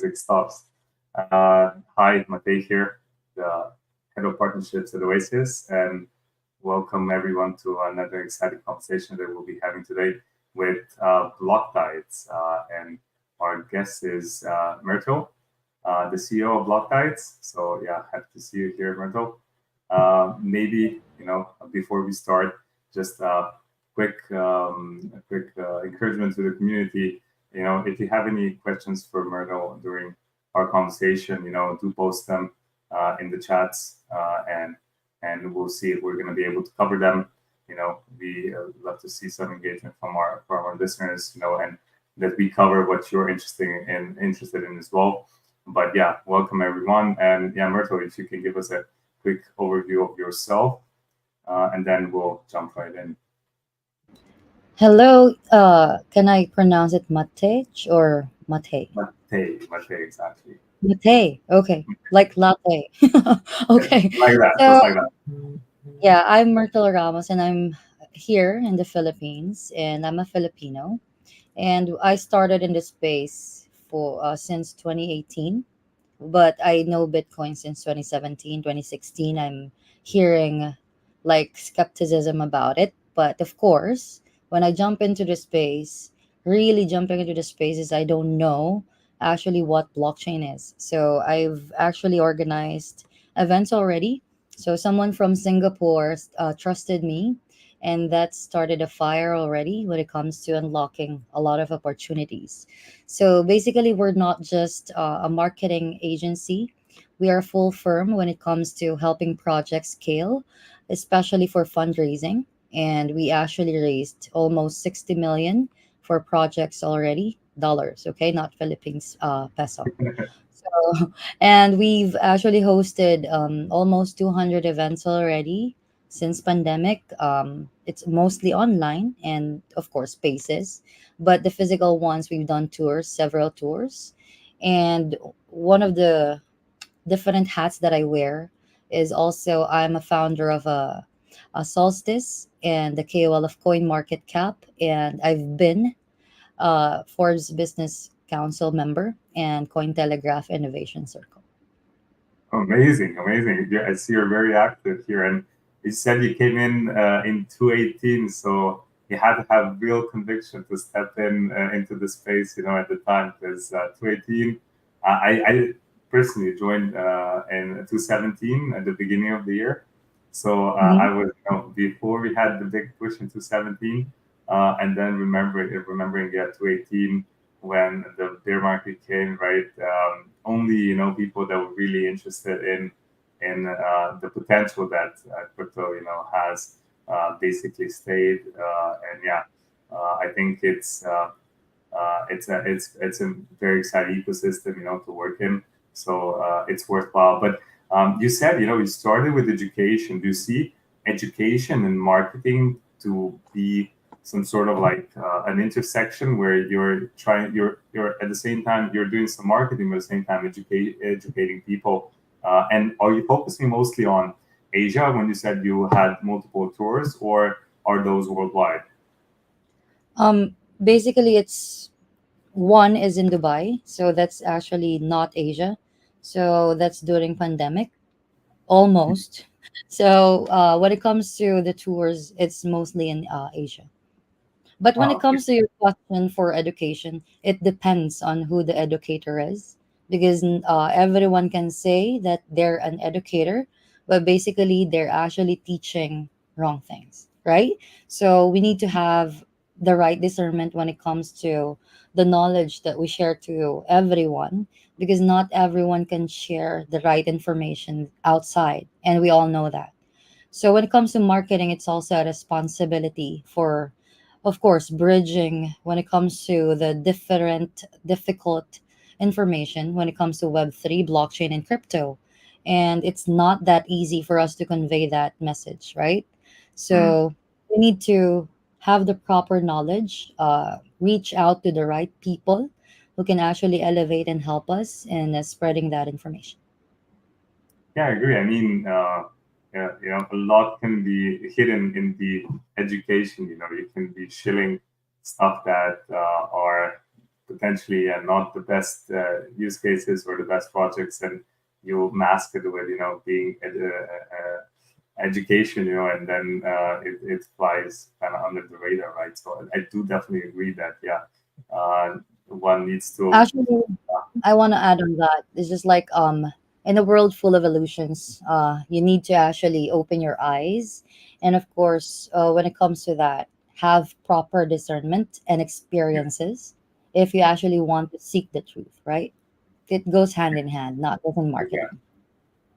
music stops. Hi, Matej here, the head of partnerships at Oasis, and welcome everyone to another exciting conversation that we'll be having today with BlockTides. And our guest is Myrtle, the CEO of BlockTides. So yeah, happy to see you here, Myrtle. Maybe before we start, just a quick encouragement to the community. If you have any questions for Myrtle during our conversation, do post them in the chats, and we'll see if we're going to be able to cover them. We love to see some engagement from our listeners, and that we cover what you're interested in as well. But yeah, welcome everyone, and yeah, Myrtle, if you can give us a quick overview of yourself, and then we'll jump right in. Hello, can I pronounce it Matej or Matej? Mate, exactly. Matej, okay, like latte. Yeah, Okay, like that, so just like that. yeah, I'm Myrtle Ramos and I'm here in the Philippines and I'm a Filipino. And I started in this space for since 2018, but I know Bitcoin since 2017, 2016. I'm hearing like skepticism about it. But of course, when I jump into the space, really jumping into the space is I don't know actually what blockchain is. So I've actually organized events already. So someone from Singapore trusted me, and that started a fire already when it comes to unlocking a lot of opportunities. So basically, we're not just a marketing agency. We are full firm when it comes to helping projects scale, especially for fundraising. And we actually raised almost 60 million for projects already, dollars, okay, not Philippines peso. So, and we've actually hosted almost 200 events already since pandemic. It's mostly online and of course spaces, but the physical ones we've done tours, several tours, and one of the different hats that I wear is also I'm a founder of a Solstice and the KOL of Coin Market Cap, and I've been Forbes Business Council member and Cointelegraph Innovation Circle. Amazing, amazing. Yeah, I see you're very active here, and you said you came in 2018, so you had to have real conviction to step in into the space, at the time, because 2018, I personally joined in 2017 at the beginning of the year. So Mhm. I was, before we had the big push in 2017, and then remembering, yeah, 2018 when the bear market came, right? Only people that were really interested in the potential that crypto has basically stayed, and yeah, I think it's a very exciting ecosystem to work in, so it's worthwhile. But you said you started with education. Do you see education and marketing to be some sort of like an intersection where you're at the same time you're doing some marketing, but at the same time educating people, and are you focusing mostly on Asia when you said you had multiple tours, or are those worldwide? Basically, it's one is in Dubai, so that's actually not Asia. So that's during pandemic, almost. So when it comes to the tours, it's mostly in Asia. But when Oh, it okay. comes to your question for education, it depends on who the educator is, because everyone can say that they're an educator, but basically they're actually teaching wrong things, right? So we need to have the right discernment when it comes to the knowledge that we share to everyone, because not everyone can share the right information outside, and we all know that. So when it comes to marketing, it's also a responsibility for, of course, bridging when it comes to the different difficult information when it comes to Web3, blockchain, and crypto. And it's not that easy for us to convey that message, right? Mm. So we need to have the proper knowledge, reach out to the right people who can actually elevate and help us in spreading that information. Yeah, I agree. I mean, yeah, a lot can be hidden in the education. You can be shilling stuff that are potentially not the best use cases or the best projects, and you mask it with being education, and then it flies kind of under the radar, right? So I do definitely agree that one needs to. Actually, I want to add on that. It's just like in a world full of illusions, you need to actually open your eyes, and of course, when it comes to that, have proper discernment and Yeah, experiences if you actually want to seek the truth, right? It goes hand in hand, not just in yeah, marketing.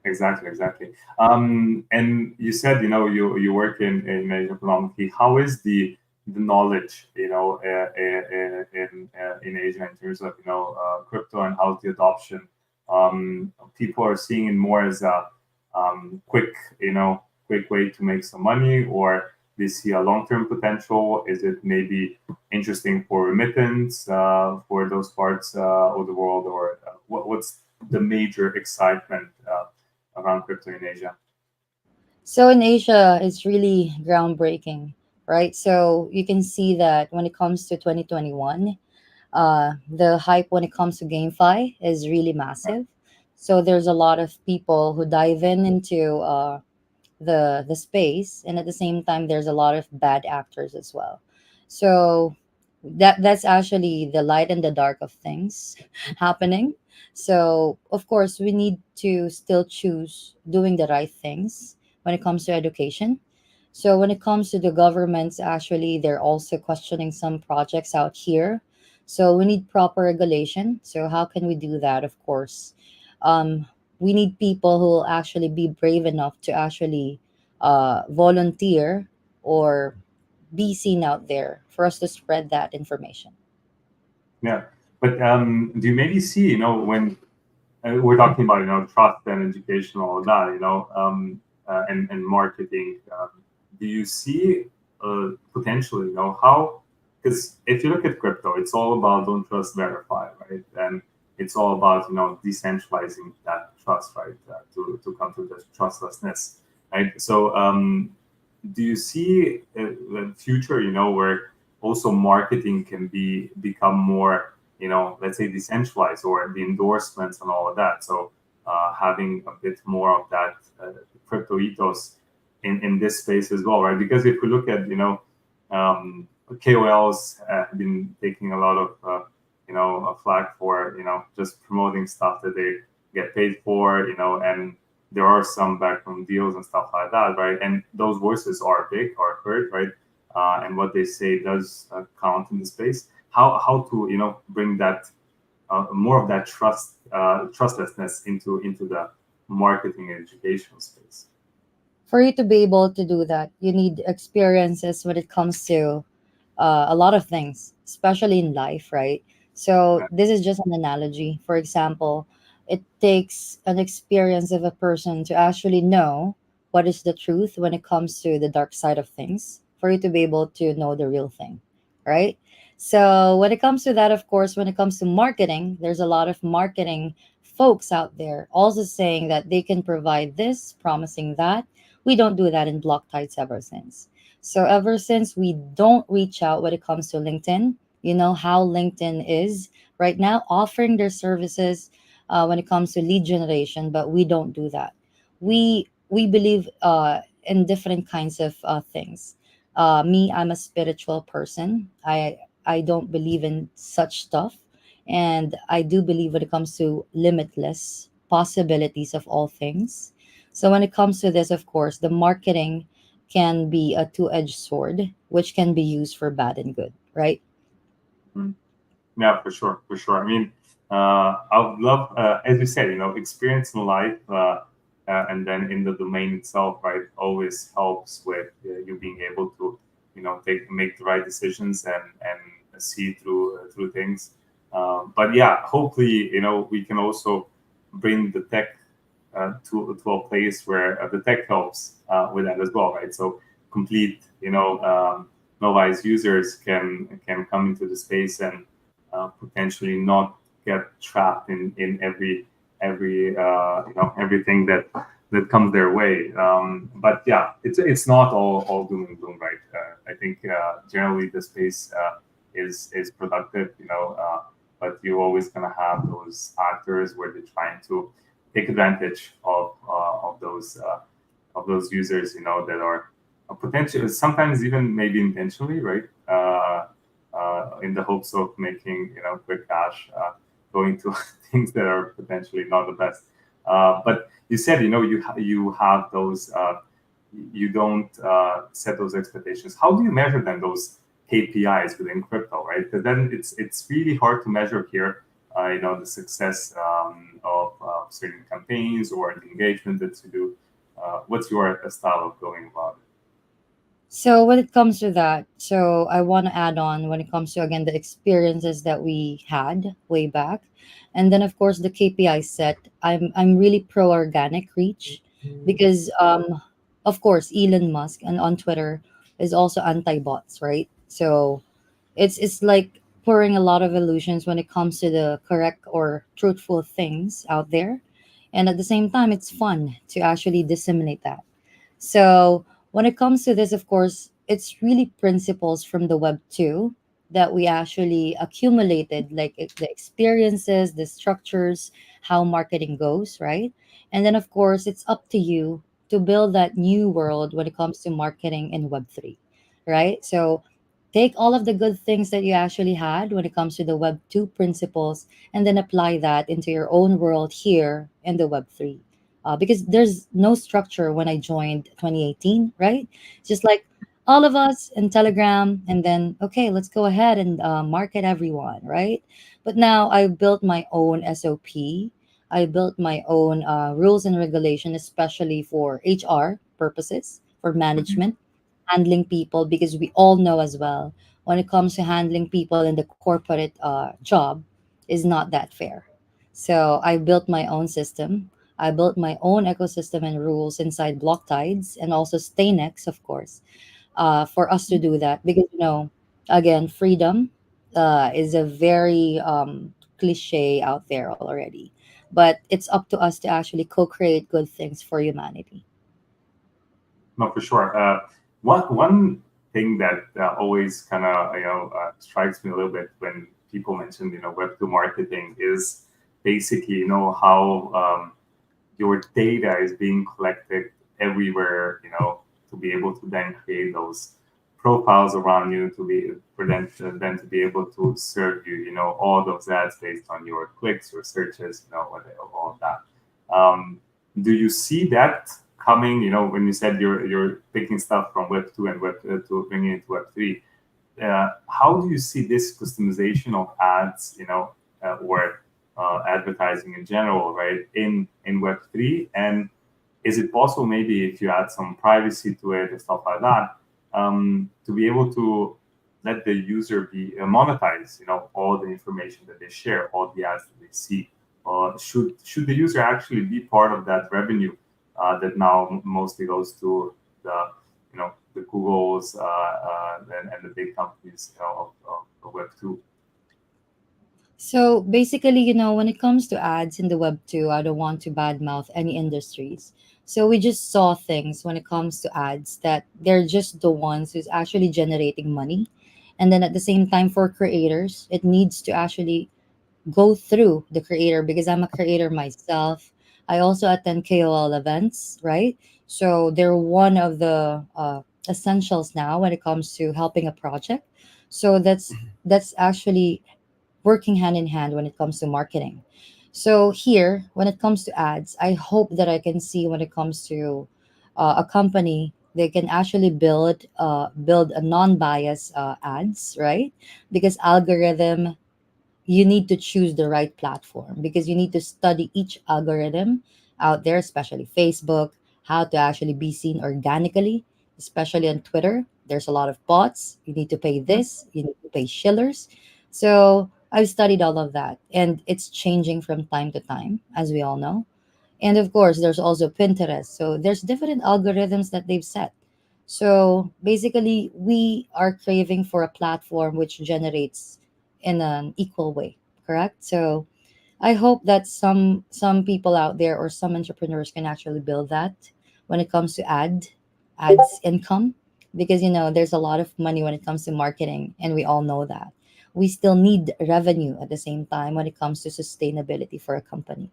exactly, exactly. And you said you work in economically. How is the knowledge in Asia in terms of crypto, and how's the adoption? People are seeing it more as a quick quick way to make some money, or they see a long-term potential. Is it maybe interesting for remittance for those parts of the world, or what's the major excitement around crypto in Asia? So in Asia, it's really groundbreaking, right? So you can see that when it comes to 2021, the hype when it comes to GameFi is really massive. So there's a lot of people who dive into the space, and at the same time there's a lot of bad actors as well. So that's actually the light and the dark of things happening. So of course we need to still choose doing the right things when it comes to education. So when it comes to the governments, actually they're also questioning some projects out here. So we need proper regulation. So how can we do that? Of course, um, we need people who will actually be brave enough to actually volunteer or be seen out there for us to spread that information. Yeah, but do you maybe see when we're talking about trust and education, all of that, and marketing. Do you see potentially how? Because if you look at crypto, it's all about don't trust, verify, right? And it's all about decentralizing that trust, right? To come to the trustlessness, right? So do you see the future, where also marketing can become more, let's say decentralized, or the endorsements and all of that? So having a bit more of that crypto ethos in this space as well, right? Because if we look at, KOLs have been taking a lot of, a flag for, just promoting stuff that they get paid for, and there are some backroom deals and stuff like that, right? And those voices are big, are heard, right? And what they say does count in the space. How to bring that more of that trustlessness into the marketing and educational space. For you to be able to do that, you need experiences when it comes to a lot of things, especially in life, right? So Yeah. this is just an analogy. For example, it takes an experience of a person to actually know what is the truth when it comes to the dark side of things for you to be able to know the real thing, right? So when it comes to that, of course, when it comes to marketing, there's a lot of marketing folks out there also saying that they can provide this, promising that. We don't do that in BlockTides ever since. So ever since we don't reach out when it comes to LinkedIn, you know how LinkedIn is right now offering their services when it comes to lead generation, but we don't do that. We believe in different kinds of things. Me, I'm a spiritual person. I don't believe in such stuff, and I do believe when it comes to limitless possibilities of all things. So when it comes to this, of course, the marketing can be a two-edged sword, which can be used for bad and good, right? Mm. Yeah, for sure, for sure. I mean, I would love, as you said, experience in life, and then in the domain itself, right, always helps with you being able to, make the right decisions and see through things. But yeah, hopefully, we can also bring the tech to a place where the tech helps with that as well, right? So complete, novice users can come into the space and potentially not get trapped in everything that comes their way. But yeah, it's not all doom and gloom, right? I think generally the space is productive. but you're always going to have those actors where they're trying to take advantage of those users, that are potential, sometimes even maybe intentionally, right? In the hopes of making, quick cash, going to things that are potentially not the best. But you said, you have those, you don't set those expectations. How do you measure then those KPIs within crypto, right? Because then it's really hard to measure here, the success of certain campaigns or the engagement that you do. What's your style of going about it? So when it comes to that, so I want to add on when it comes to again the experiences that we had way back, and then of course the KPI set. I'm really pro organic reach because of course Elon Musk and on Twitter is also anti bots, right? So it's like pouring a lot of illusions when it comes to the correct or truthful things out there, and at the same time it's fun to actually disseminate that. So when it comes to this, of course, it's really principles from the web 2 that we actually accumulated, like the experiences, the structures, how marketing goes, right? And then, of course, it's up to you to build that new world when it comes to marketing in web 3, right? So take all of the good things that you actually had when it comes to the web 2 principles and then apply that into your own world here in the web 3, because there's no structure when I joined 2018, right? Just like all of us in Telegram, and then, okay, let's go ahead and market everyone, right? But now I built my own SOP. I built my own rules and regulation, especially for HR purposes, for Mhm. management, handling people, because we all know as well when it comes to handling people in the corporate job is not that fair. So I built my own system. I built my own ecosystem and rules inside BlockTides and also StayNext, of course, for us to do that. Because, again, freedom is a very cliche out there already. But it's up to us to actually co create good things for humanity. No, for sure. One thing that always kind of strikes me a little bit when people mention Web2 marketing is basically how your data is being collected everywhere, to be able to then create those profiles around you to be for them to, then to be able to serve you, all those ads based on your clicks, your searches, all of that. Do you see that coming? When you said you're picking stuff from Web 2 and Web 2 bringing it to Web 3, how do you see this customization of ads, or advertising in general, right, in Web 3? And is it possible maybe if you add some privacy to it and stuff like that, to be able to let the user be monetize, all the information that they share, all the ads that they see? Should the user actually be part of that revenue that now mostly goes to the Googles and the big companies of Web 2? So basically, when it comes to ads in the web 2, I don't want to badmouth any industries. So we just saw things when it comes to ads that they're just the ones who's actually generating money. And then at the same time, for creators, it needs to actually go through the creator because I'm a creator myself. I also attend KOL events, right? So they're one of the essentials now when it comes to helping a project. So that's actually working hand in hand when it comes to marketing. So here, when it comes to ads, I hope that I can see when it comes to a company, they can actually build a non-bias ads, right? Because algorithm, you need to choose the right platform because you need to study each algorithm out there, especially Facebook, how to actually be seen organically, especially on Twitter. There's a lot of bots. You need to pay this, you need to pay shillers. So I've studied all of that, and it's changing from time to time, as we all know. And of course, there's also Pinterest. So there's different algorithms that they've set. So basically, we are craving for a platform which generates in an equal way, correct? So I hope that some people out there or some entrepreneurs can actually build that when it comes to ads income, because there's a lot of money when it comes to marketing, and we all know that. we still need revenue at the same time when it comes to sustainability for a company.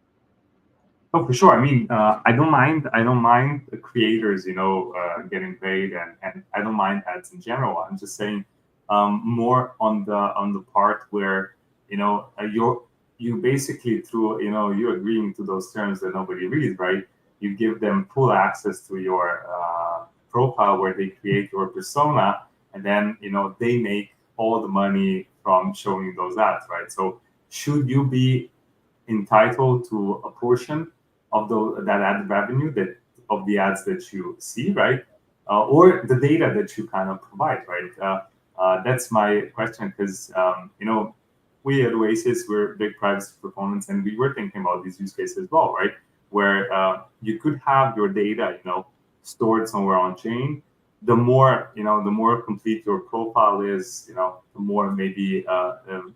Oh, for sure. I mean, I don't mind. I don't mind the creators, getting paid, and I don't mind ads in general. I'm just saying, more on the part where you basically through you agreeing to those terms that nobody reads, right? You give them full access to your profile where they create your persona, and then they make all the money from showing those ads, right? So should you be entitled to a portion of that ad revenue that of the ads that you see, right? Or the data that you kind of provide, right? That's my question because we at Oasis we're big privacy proponents, and we were thinking about these use cases as well, right? Where you could have your data, stored somewhere on chain. The more complete your profile is, the more maybe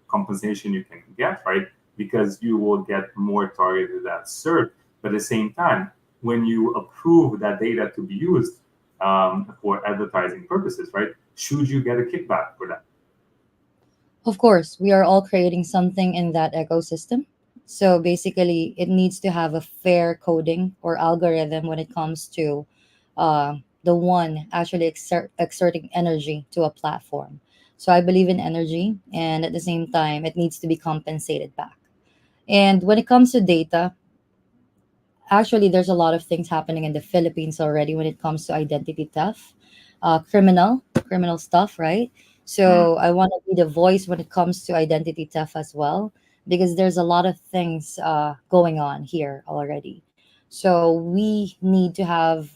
compensation you can get, right? Because you will get more targeted ads served. But at the same time, when you approve that data to be used for advertising purposes, right? Should you get a kickback for that? Of course, we are all creating something in that ecosystem. So basically, it needs to have a fair coding or algorithm when it comes to the one actually exerting energy to a platform. So I believe in energy, and at the same time, it needs to be compensated back. And when it comes to data, actually there's a lot of things happening in the Philippines already when it comes to identity theft, criminal stuff, right? Mm. So I want to be the voice when it comes to identity theft as well, because there's a lot of things going on here already. So we need to have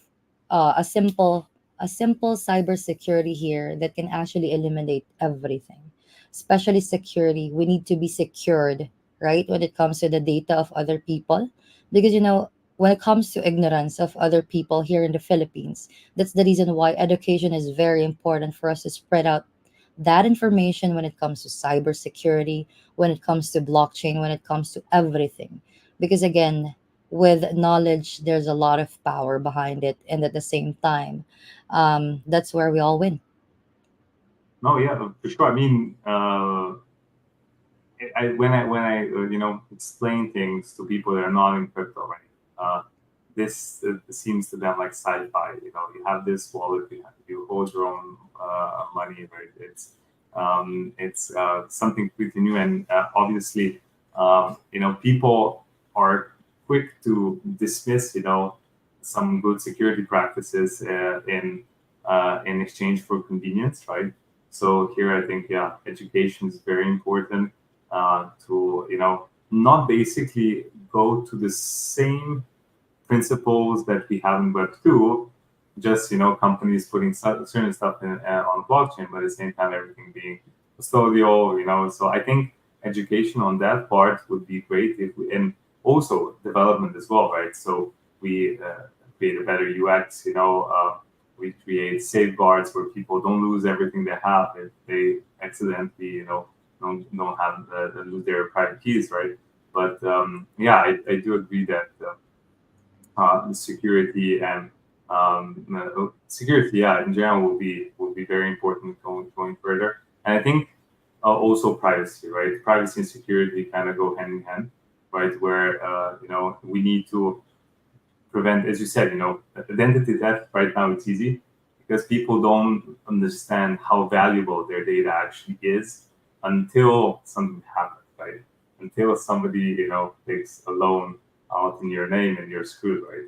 a simple cybersecurity here that can actually eliminate everything, especially security. We need to be secured, right, when it comes to the data of other people, because when it comes to ignorance of other people here in the Philippines, that's the reason why education is very important for us to spread out that information when it comes to cybersecurity, when it comes to blockchain, when it comes to everything. Because again, with knowledge, there's a lot of power behind it. And at the same time, that's where we all win. No, yeah, for sure. I mean, when I explain things to people that are not in crypto, right? This seems to them like sci-fi. You have this wallet, you hold your own money, right? It's something pretty new, and obviously, people are quick to dismiss, some good security practices in exchange for convenience, right? So here, I think, yeah, education is very important to not basically go to the same principles that we have in Web2, just companies putting certain stuff on blockchain, but at the same time everything being custodial. So I think education on that part would be great if we, and also development as well, right? So we create a better UX. We create safeguards where people don't lose everything they have if they accidentally don't have lose their private keys, right? But yeah, I do agree that the security and security, yeah, in general will be very important going further. And I think also privacy, right? Privacy and security kind of go hand in hand, right? Where we need to prevent, as you said, identity theft. Right now it's easy because people don't understand how valuable their data actually is until something happens, right? Until somebody takes a loan out in your name and you're screwed, right?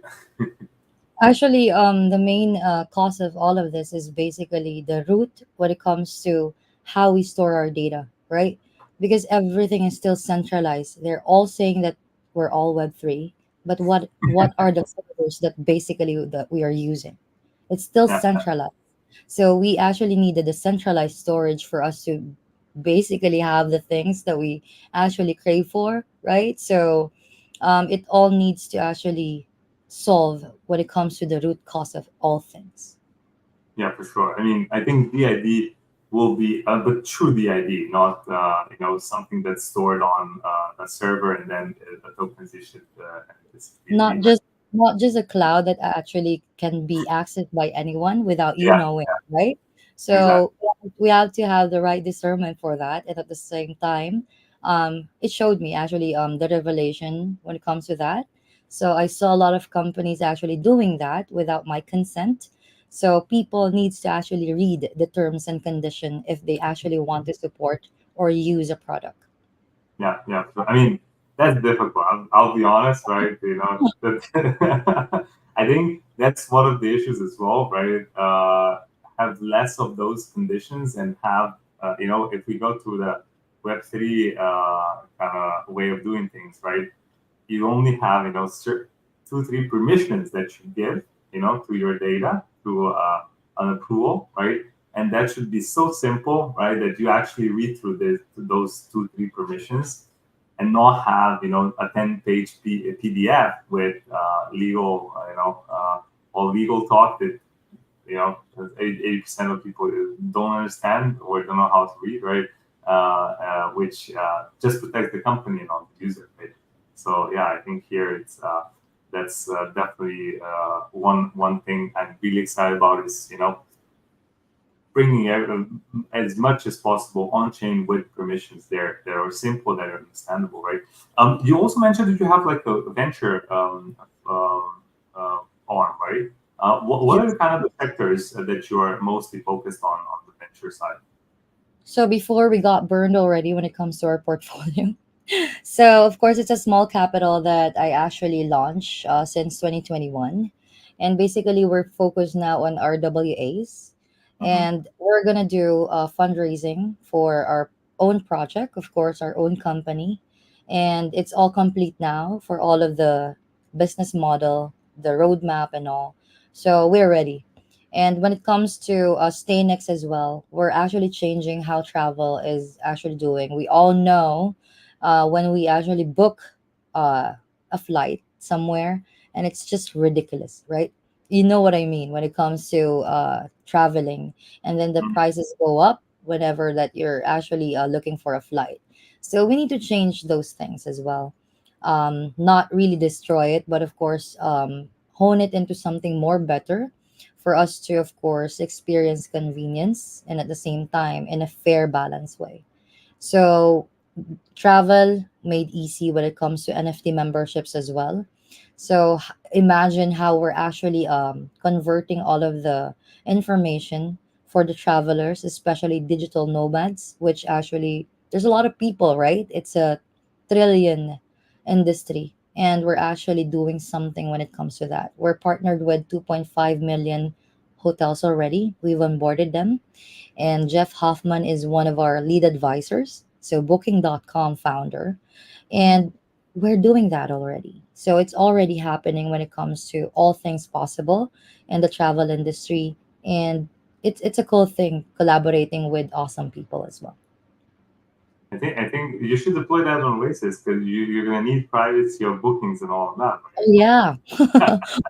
Actually, the main cause of all of this is basically the root when it comes to how we store our data, right? Because everything is still centralized. They're all saying that we're all Web3, but what are the servers that basically that we are using? It's still Yeah, centralized. So we actually need a decentralized storage for us to basically have the things that we actually crave for, right? So it all needs to actually solve when it comes to the root cause of all things. yeah, for sure. I mean, I think DID will be, but true DID, not something that's stored on a server and then a tokenization is Not easy. just not just a cloud that actually can be accessed by anyone without you Yeah, knowing, right? So exactly. we have to have the right discernment for that, and at the same time, it showed me actually the revelation when it comes to that. So I saw a lot of companies actually doing that without my consent. So people needs to actually read the terms and condition if they actually want to support or use a product. Yeah, yeah. So, I mean, that's difficult. I'll be honest, right? That I think that's one of the issues as well, right? Have less of those conditions and have, if we go to the Web3 kind of way of doing things, right? You only have, two, three permissions that you give, to your data to an approval, right? And that should be so simple, right, that you actually read through those two, three permissions and not have, a 10-page PDF with legal, or legal talk that, 80% of people don't understand or don't know how to read, right? Which just protects the company and not the user, right? So yeah, I think here that's definitely one thing I'm really excited about is bringing as much as possible on chain with permissions there that are simple, that are understandable, right? You also mentioned that you have like a venture arm, right? What are Yes. the kind of the sectors that you are mostly focused on the venture side? So before we got burned already when it comes to our portfolio. So of course it's a small capital that I actually launched since 2021, and basically we're focused now on RWAs, Mm-hmm. and we're gonna do fundraising for our own project, of course, our own company, and it's all complete now for all of the business model, the roadmap, and all. So we're ready. And when it comes to stay next as well, we're actually changing how travel is actually doing. We all know when we actually book uh, a flight somewhere, and it's just ridiculous, right? You know what I mean when it comes to traveling, and then the prices go up whenever that you're actually looking for a flight. So we need to change those things as well. Not really destroy it, but of course hone it into something more better for us to, of course, experience convenience and at the same time in a fair, balanced way. So travel made easy when it comes to NFT memberships as well. So imagine how we're actually converting all of the information for the travelers, especially digital nomads, which actually there's a lot of people, right? It's a trillion industry. And we're actually doing something when it comes to that. We're partnered with 2.5 million hotels already. We've onboarded them, and Jeff Hoffman is one of our lead advisors, so Booking.com founder. And we're doing that already. So it's already happening when it comes to all things possible in the travel industry. And it's a cool thing collaborating with awesome people as well. I think you should deploy that on Oasis because you're gonna need privacy of bookings and all of that, Oh, yeah.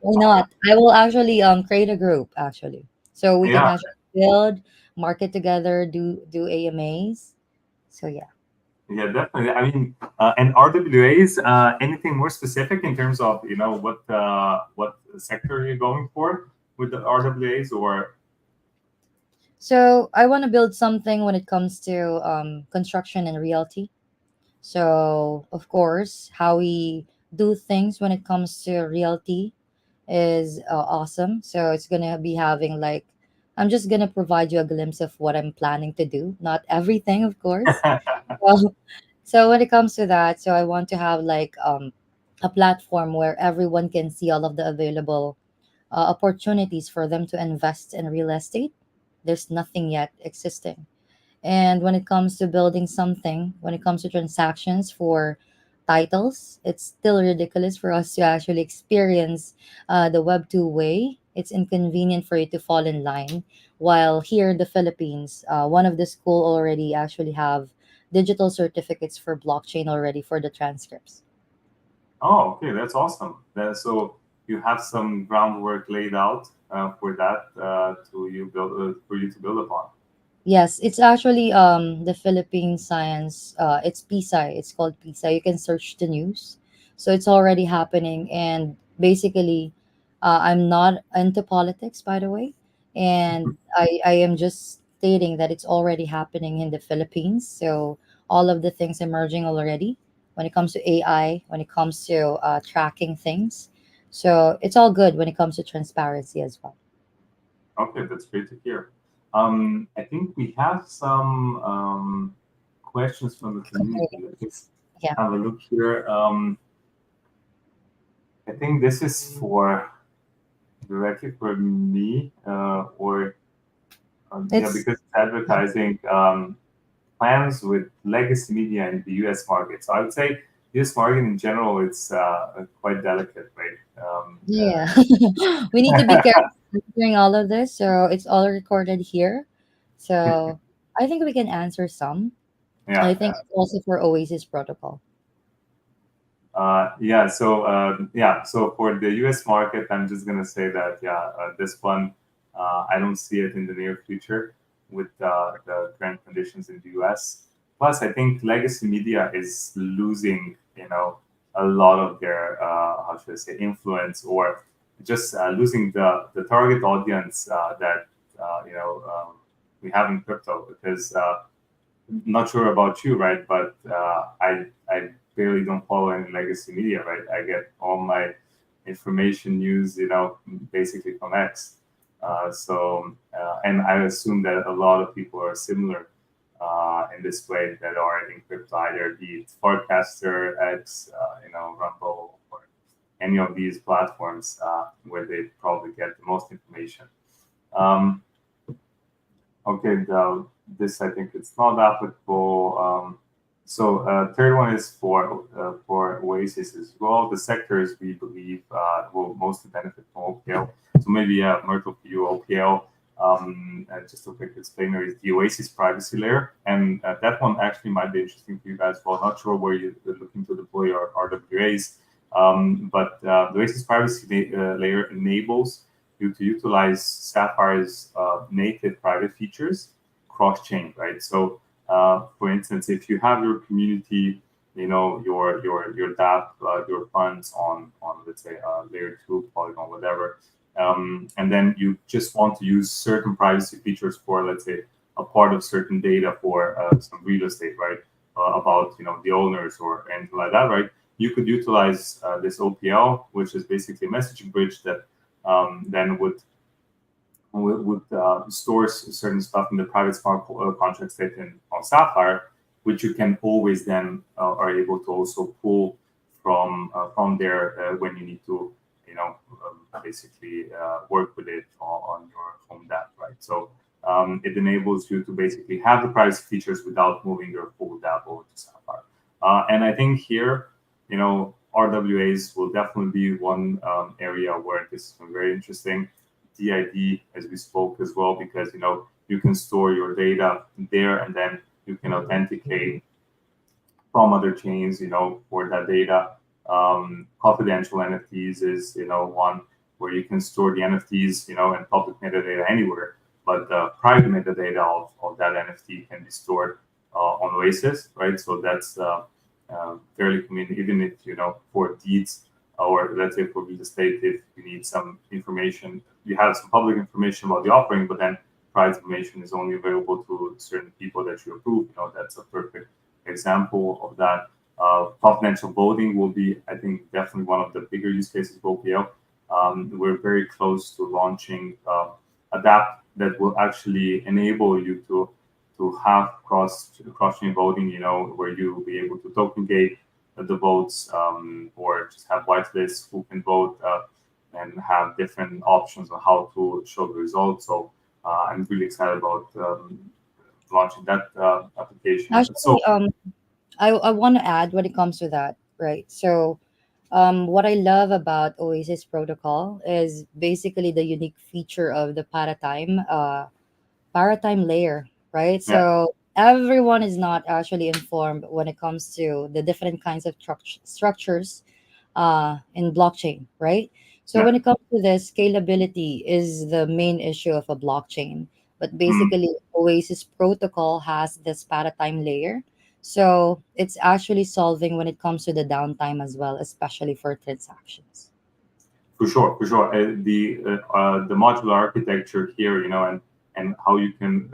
Why not? I will actually create a group actually. So we right? can Yeah, actually build, market together, do AMAs. So yeah. yeah, definitely. I mean, and RWAs, anything more specific in terms of what sector you're going for with the RWAs, or So I want to build something when it comes to construction and realty. So of course, how we do things when it comes to realty is awesome. So it's gonna be having like I'm just gonna provide you a glimpse of what I'm planning to do. Not everything, of course. So, so when it comes to that, so I want to have like a platform where everyone can see all of the available opportunities for them to invest in real estate. There's nothing yet existing. And when it comes to building something, when it comes to transactions for titles, it's still ridiculous for us to actually experience the Web 2 way. It's inconvenient for you to fall in line. While here in the Philippines, one of the school already actually have digital certificates for blockchain already for the transcripts. oh, okay, that's awesome. So you have some groundwork laid out for that for you to build upon. Yes, it's actually the Philippine Science. It's PSI. It's called PSI. You can search the news, so it's already happening. And basically, I'm not into politics, by the way, and I am just stating that it's already happening in the Philippines. So all of the things emerging already when it comes to AI, when it comes to tracking things. So it's all good when it comes to transparency as well. Okay, that's great to hear. I think we have some questions from the community. Let's just Yeah, have a look here. I think this is for directly for me, or yeah, it's because advertising plans with legacy media in the U.S. market. So I would say U.S. market in general, it's quite delicate, right? yeah. We need to be careful during all of this. So it's all recorded here. So I think we can answer some. I Yeah, think it's also for Oasis protocol. yeah. So yeah. So for the U.S. market, I'm just gonna say that yeah, this one I don't see it in the near future with the current conditions in the U.S. Plus, I think legacy media is losing, a lot of their how should I say influence, or just losing the target audience that we have in crypto because. Not sure about you, right? But I barely don't follow any legacy media, right? I get all my information news, basically from X. And I assume that a lot of people are similar in this way that are in crypto, either be it Forecaster, X, Rumble, or any of these platforms where they probably get the most information. Um, Okay, this I think it's not applicable. Third one is for Oasis as well. The sectors we believe will mostly benefit from OPL. So maybe Myrtle for you, OPL. Just a quick explainer is the Oasis privacy layer, and that one actually might be interesting for you guys. Well, not sure where you're looking to deploy your RWAs, but the Oasis privacy layer enables you to utilize Sapphire's native private features cross-chain, right? So, for instance, if you have your community, your DApp, your funds on let's say layer two, Polygon, whatever, and then you just want to use certain privacy features for let's say a part of certain data for some real estate, right? About the owners or anything like that, right? You could utilize this OPL, which is basically a messaging bridge that then would store certain stuff in the private smart contract state on Sapphire, which you can always then are able to also pull from there when you need to, basically work with it on your home dApp, right? So it enables you to basically have the privacy features without moving your full dApp over to Sapphire. And I think here, RWAs will definitely be one area where this is very interesting. DID, as we spoke as well, because you can store your data there, and then you can authenticate from other chains, for that data. Confidential NFTs is one where you can store the NFTs, and public metadata anywhere, but the private metadata of that NFT can be stored on Oasis, right? So that's fairly convenient, even if for deeds or let's say for real estate, if you need some information, you have some public information about the offering, but then private information is only available to certain people that you approve. That's a perfect example of that. Confidential voting will be, I think, definitely one of the bigger use cases of OPL. We're very close to launching a dApp that will actually enable you to have cross-chain voting, where you'll be able to token gate the votes, or just have whitelists who can vote and have different options on how to show the results. So I'm really excited about launching that application. So Actually, I want to add when it comes to that, right? So, what I love about Oasis protocol is basically the unique feature of the paradigm layer, right? yeah, So everyone is not actually informed when it comes to the different kinds of structures in blockchain, right? So yeah. when it comes to this, scalability is the main issue of a blockchain. But Mm. basically, Oasis protocol has this paradigm layer. So it's actually solving when it comes to the downtime as well, especially for transactions. For sure, for sure. The modular architecture here, and and how you can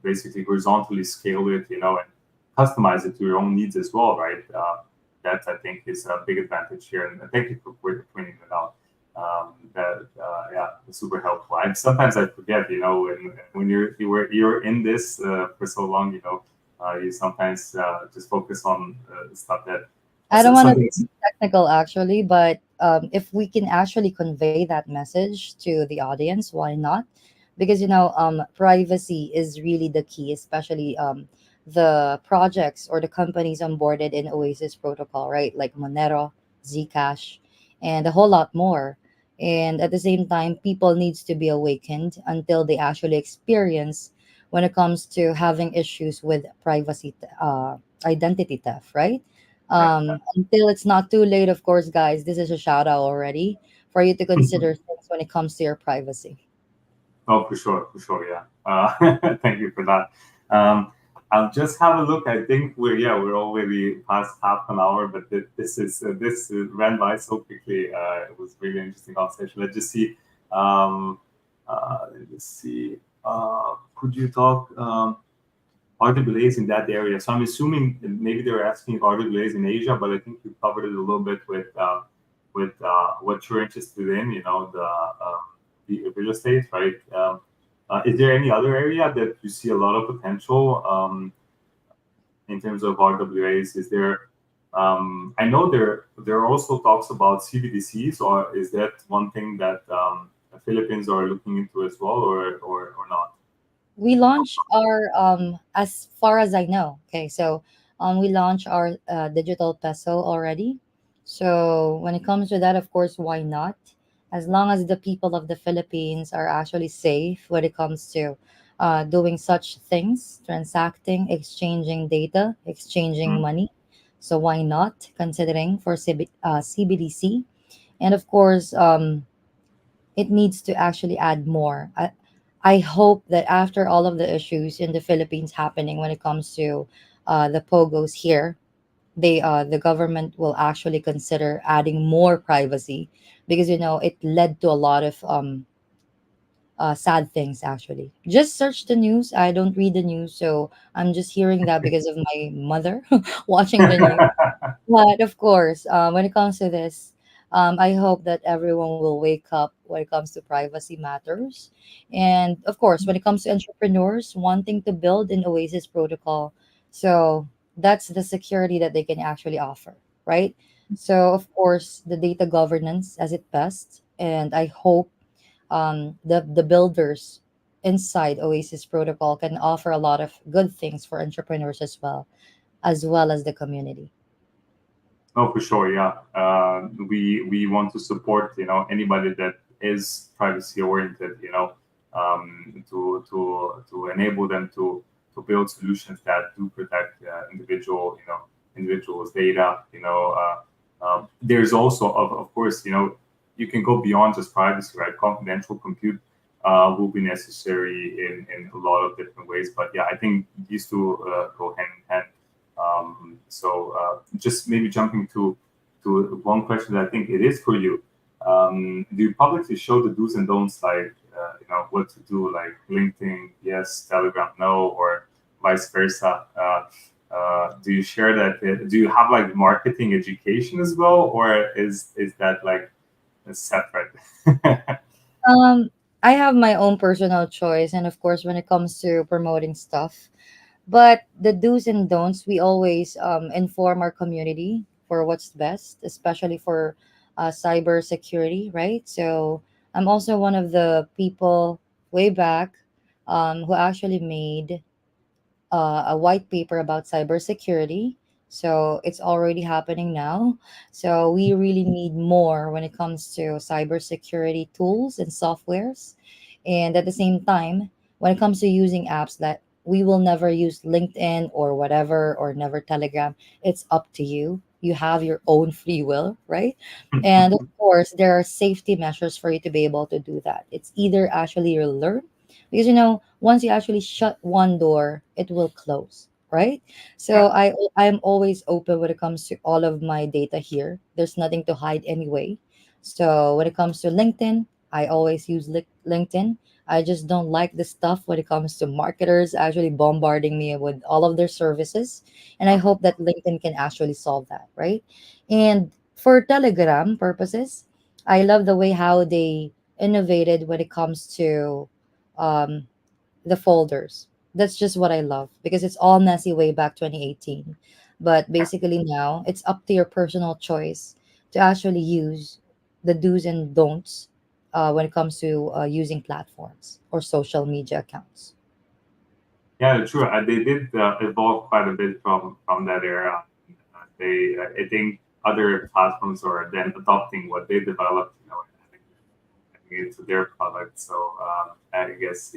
basically horizontally scale it, and customize it to your own needs as well, right? That I think is a big advantage here, and thank you for pointing it out. That yeah, it's super helpful. And sometimes I forget, when you're in this for so long, you sometimes just focus on stuff that I don't want to something. be technical actually, but if we can actually convey that message to the audience, why not? Because privacy is really the key, especially the projects or the companies onboarded in Oasis protocol, right? Like Monero, Zcash, and a whole lot more. And at the same time, people needs to be awakened until they actually experience when it comes to having issues with privacy, identity theft, right? Yeah. Until it's not too late, of course, guys, this is a shout out already for you to consider things when it comes to your privacy. Oh, for sure, yeah. Thank you for that. I'll just have a look. I think we're already past half an hour, but this ran by so quickly. It was really interesting conversation. Let's just see. Um, let's see. Could you talk RWAs in that area? So I'm assuming maybe they were asking RWAs in Asia, but I think you covered it a little bit with what you're interested in. The real estate, right? Is there any other area that you see a lot of potential in terms of RWAs? Is there? I know there are also talks about CBDCs, or is that one thing that the Philippines are looking into as well, or not? We launch our as far as I know. Okay, so we launch our digital peso already. So when it comes to that, of course, why not? As long as the people of the Philippines are actually safe when it comes to doing such things, transacting, exchanging data, exchanging Mm. money. So why not considering for CBDC? And of course, it needs to actually add more. I hope that after all of the issues in the Philippines happening when it comes to the pogos here, the government will actually consider adding more privacy because it led to a lot of sad things actually. Just search the news. I don't read the news, so I'm just hearing that because of my mother watching the news. But of course, when it comes to this, I hope that everyone will wake up when it comes to privacy matters. And of course, when it comes to entrepreneurs wanting to build an Oasis protocol, so that's the security that they can actually offer, right? So, of course, the data governance as it best. And I hope the builders inside Oasis protocol can offer a lot of good things for entrepreneurs as well as the community. Oh, for sure, yeah. We want to support anybody that is privacy oriented, to enable them to build solutions that do protect individuals' data. There's also of course you can go beyond just privacy, right? Confidential compute will be necessary in a lot of different ways, but yeah, I think these two go hand in hand. Just maybe jumping to one question that I think it is for you. Do you publicly show the do's and don'ts, like what to do, like LinkedIn yes, Telegram no, or vice versa? Do you share that? Do you have like marketing education as well, or is that like separate? Um, I have my own personal choice, and of course, when it comes to promoting stuff, but the do's and don'ts, we always inform our community for what's best, especially for cyber security, right? So I'm also one of the people way back who actually made a white paper about cybersecurity. So it's already happening now. So we really need more when it comes to cybersecurity tools and softwares. And at the same time, when it comes to using apps that we will never use LinkedIn or whatever or never Telegram, it's up to you. You have your own free will, right? And of course, there are safety measures for you to be able to do that. It's either actually you learn because once you actually shut one door it will close, right? So Yeah. I'm always open when it comes to all of my data here. There's nothing to hide anyway. So when it comes to LinkedIn, I always use LinkedIn. I just don't like the stuff when it comes to marketers actually bombarding me with all of their services. And I Mhm. hope that LinkedIn can actually solve that, right? And for Telegram purposes, I love the way how they innovated when it comes to um, the folders. That's just what I love because it's all messy way back 2018. But basically now it's up to your personal choice to actually use the do's and don'ts when it comes to using platforms or social media accounts. Yeah, true. They did evolve quite a bit from that era. I think other platforms are then adopting what they developed, and adding it to their product. So I guess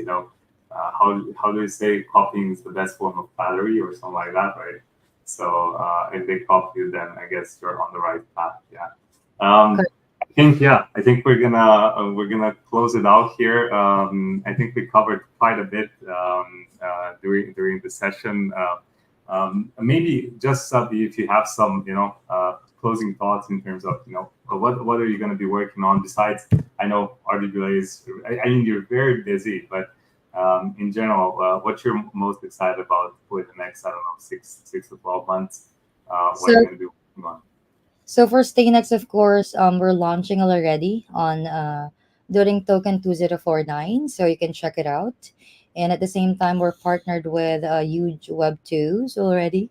how do you say copying is the best form of flattery or something like that, right? So if they copy you, then I guess you're on the right path. Yeah. Um, Correct. I think we're gonna close it out here. I think we covered quite a bit during the session. Maybe just if you have some closing thoughts in terms of what are you going to be working on besides I know RWA is I mean you're very busy, but in general, what you're most excited about for the next I don't know 6 to 12 months, what So are you going to be working on? So for Stay Next, of course, we're launching already on during token 2049, so you can check it out. And at the same time, we're partnered with huge Web 2s already.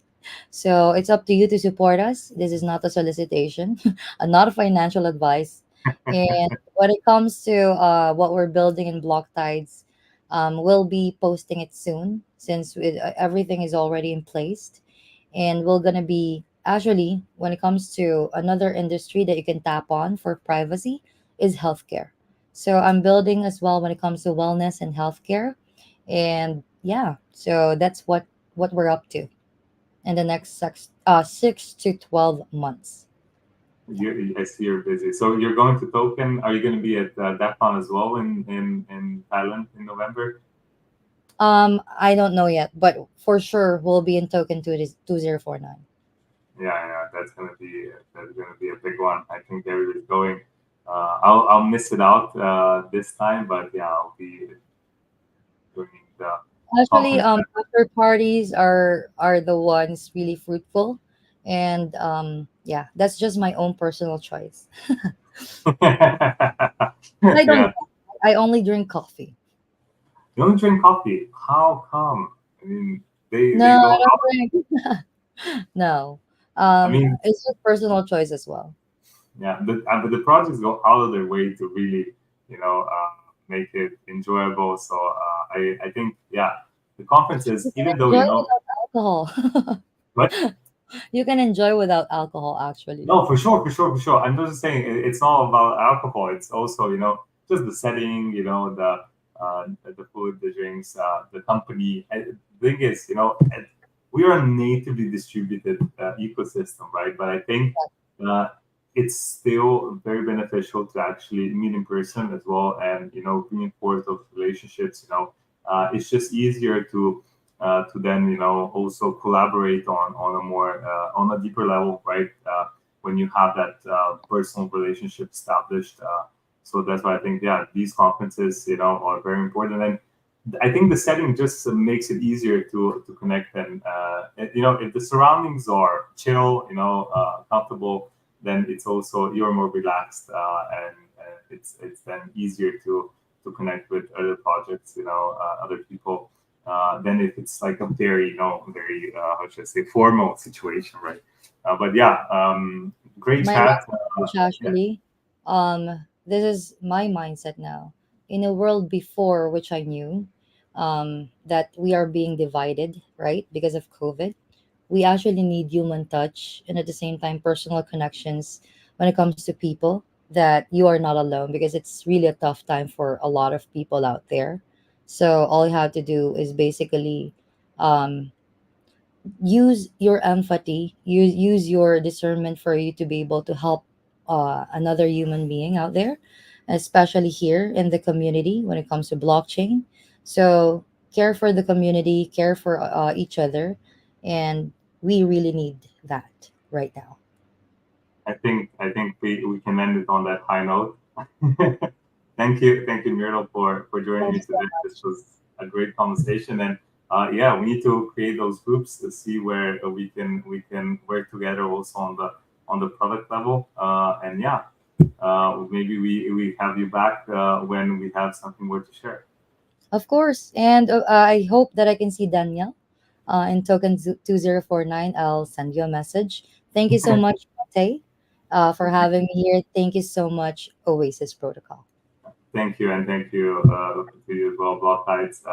So it's up to you to support us. This is not a solicitation, not a financial advice. And when it comes to what we're building in BlockTides, we'll be posting it soon since everything is already in place, and we're gonna be actually when it comes to another industry that you can tap on for privacy is healthcare. So I'm building as well when it comes to wellness and healthcare, and yeah, so that's what we're up to in the next 6 to 12 months. I see you're busy. So you're going to Token. Are you going to be at DEFCON as well in Thailand in November? I don't know yet, but for sure we'll be in token 2049. Yeah, yeah, that's gonna be a big one. I think everybody's going. I'll miss it out this time, but yeah, I'll be joining the Actually, conference. after parties are the ones really fruitful, and yeah, that's just my own personal choice. I don't. Yeah, I only drink coffee. you don't drink coffee. How come? I mean, they No, don't. I don't drink. No, I mean, it's just personal choice as well. yeah, but the projects go out of their way to really, make it enjoyable. So I think, yeah, the conferences, You can even though enjoy without alcohol. but You can enjoy without alcohol, actually. no, for sure, for sure, for sure. I'm just saying it's not about alcohol. It's also, just the setting, the food, the drinks, the company. And the thing is, we are a natively distributed ecosystem, right? But I think uh, it's still very beneficial to actually meet in person as well, and reinforce those relationships. It's just easier to then also collaborate on a more on a deeper level, right? When you have that personal relationship established. So that's why I think, yeah, these conferences, are very important. And I think the setting just makes it easier to connect. And if the surroundings are chill, comfortable, then it's also you're more relaxed, and it's then easier to connect with other projects, other people. Than if it's like a very how should I say formal situation, right? But yeah, great My chat. last message, Yeah. actually, this is my mindset now. In a world before which I knew, that we are being divided, right, because of COVID, we actually need human touch and at the same time personal connections when it comes to people, that you are not alone, because it's really a tough time for a lot of people out there. So all you have to do is basically um, use your empathy, use your discernment for you to be able to help another human being out there, especially here in the community when it comes to blockchain. So care for the community, care for each other, and we really need that right now. I think we can end it on that high note. thank you, Myrtle, for joining Thank me you so today. This much. was a great conversation, and yeah, we need to create those groups to see where we can work together also on the product level. And yeah, maybe we have you back when we have something more to share. Of course. And I hope that I can see Daniel in token 2049. I'll send you a message. Thank you so much, Mate, for having me here. Thank you so much, Oasis Protocol. Thank you, and thank you to you as well, BlockTides.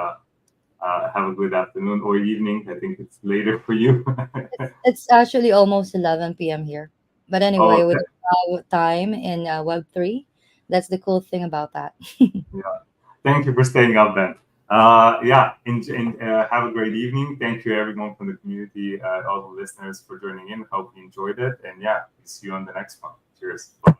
Have a good afternoon or evening. I think it's later for you. It's actually almost 11 p.m. here. But anyway, Okay. with time in Web3, that's the cool thing about that. Yeah. Thank you for staying up then. Yeah. Have a great evening. Thank you everyone from the community, all the listeners for joining in. Hope you enjoyed it. And yeah, see you on the next one. Cheers. Bye.